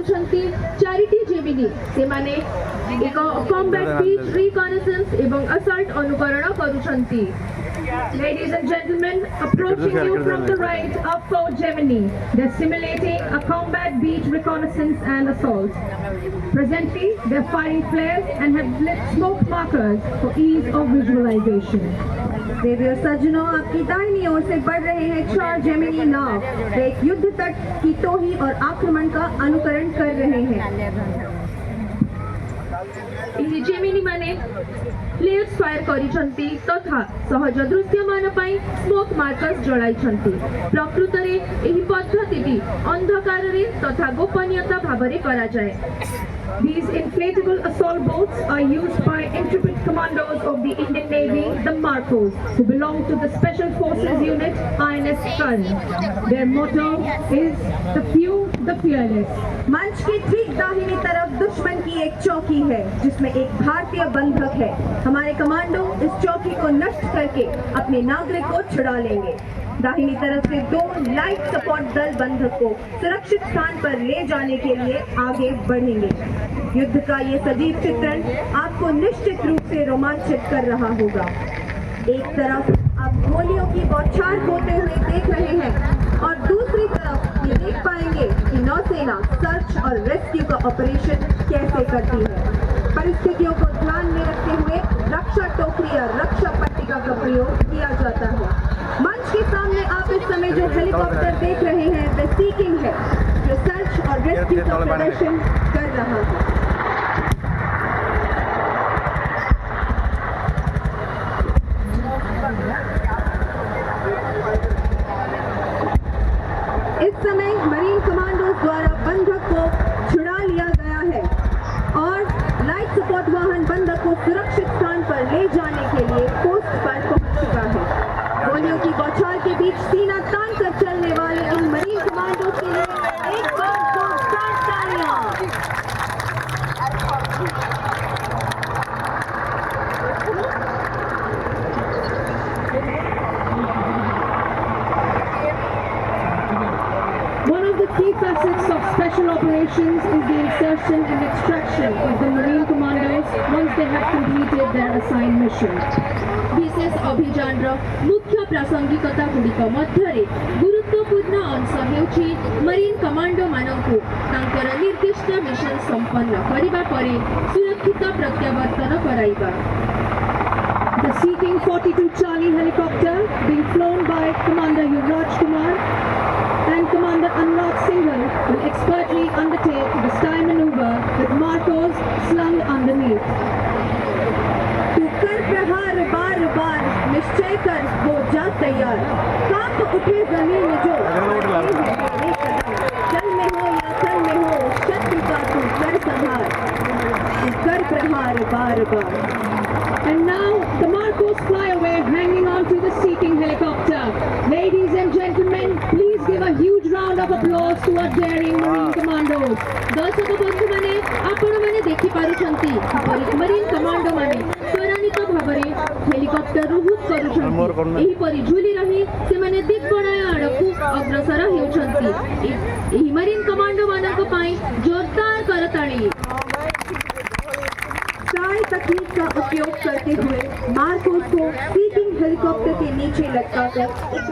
हेउछन्ति charity Gemini सेमाने एक combat बीच reconnaissance एवं assault अनुकरण करूछन्ति। Ladies and gentlemen, approaching you from the right are 4 Gemini. They're simulating a combat beach reconnaissance and assault. Presently, they're firing flares and have lit smoke markers for ease of visualization. देवियों सज्जनों, आपकी दाहिनी ओर से बढ़ रहे हैं 4 Gemini नाव। वे एक युद्ध तट की तोही और आक्रमण का अनुकरण कर रहे हैं। ଏହି जेमिनी माने फ्लेयर्स फायर करिसंती तथा सहज दृश्यमान पई स्मोक मार्कर्स जळाइछंती। प्रकृतरे एही पद्धतिटी अंधकार रे तथा गोपनीयता भाबरे करा जाय। These inflatable assault boats are used by intrepid commandos of the Indian Navy, the Marcos, who belong to the Special Forces Unit INS Kern. Their motto is the few, the fearless. मंच की ठीक दाहिनी तरफ दुश्मन की एक चौकी है जिसमें एक भारतीय बंधक है। हमारे कमांडो इस चौकी को नष्ट करके अपने नागरिक को छुड़ा लेंगे। दाहिनी तरफ से 2 लाइट सपोर्ट दल बंधक को सुरक्षित स्थान पर ले जाने के लिए आगे बढ़ेंगे। युद्ध का ये सजीव चित्रण आपको निश्चित रूप से रोमांचित कर रहा होगा। एक तरफ आप गोलियों की बौछार होते हुए देख रहे हैं और दूसरी तरफ ये देख पाएंगे कि नौसेना सर्च और रेस्क्यू का ऑपरेशन कैसे करती है। परिस्थितियों को ध्यान में रखते हुए रक्षा टोकरी या रक्षा पट्टिका का प्रयोग किया जाता है। मंच के सामने आप इस समय जो हेलीकॉप्टर देख रहे हैं वह सीकिंग है जो सर्च और रेस्क्यू का प्रदर्शन कर रहा है। इस समय मरीन कमांडोज द्वारा बंधक को छुड़ा लिया गया है और लाइट सपोर्ट वाहन बंधक को सुरक्षित स्थान पर ले जाने के लिए पोस्ट पर पहुंच चुका है। गोलियों की बौछार के बीच सीना तान कर चलने वाले इन मरीन कमांडोज के लिए एक बार जोरदार तालियां। One of the key facets of special operations is the insertion and extraction of the Marine commandos once they have completed their assigned mission. विशेष अभियान मुख्य प्रासंगिकता गुड़िक मध्यरे गुरुत्वपूर्ण अंश हेउछि मरीन कमांडो मानकु तांकर निर्दिष्ट मिशन संपन्न करिबा परे सुरक्षित प्रत्यावर्तन कराइबा। The Sea-King 42 Charlie helicopter being flown by Commander Yuvraj Kumar and Commander Anurag Singhal will expertly undertake the sky maneuver with Marcos slung underneath. तू कर प्रहार बार बार निश्चय कर हो जा तैयार। कांप उठे जमीन जो चल में हो या चल में हो शत्रु का तू कर संहार। तू कर प्रहार बार बार। And now the Marcos fly away hanging on to the Sea-King helicopter. Ladies and gentlemen, please give a huge round of applause to our daring Marine commandos. दर्शक बंधु माने आपण माने देखि पारुछंती मरीन कमांडो माने त्वरान्वित भाबरे हेलिकॉप्टर रुहुत करूछंती। एही परि झुली रही से माने दिग्बणय आडकु अग्रसर हेउछंती। एही मरीन कमांडो मानक पई जोरदार करताली। स्काई तकनीक का उपयोग करते हुए मार्कोस को सी-किंग हेलीकॉप्टर के नीचे लटकाकर एक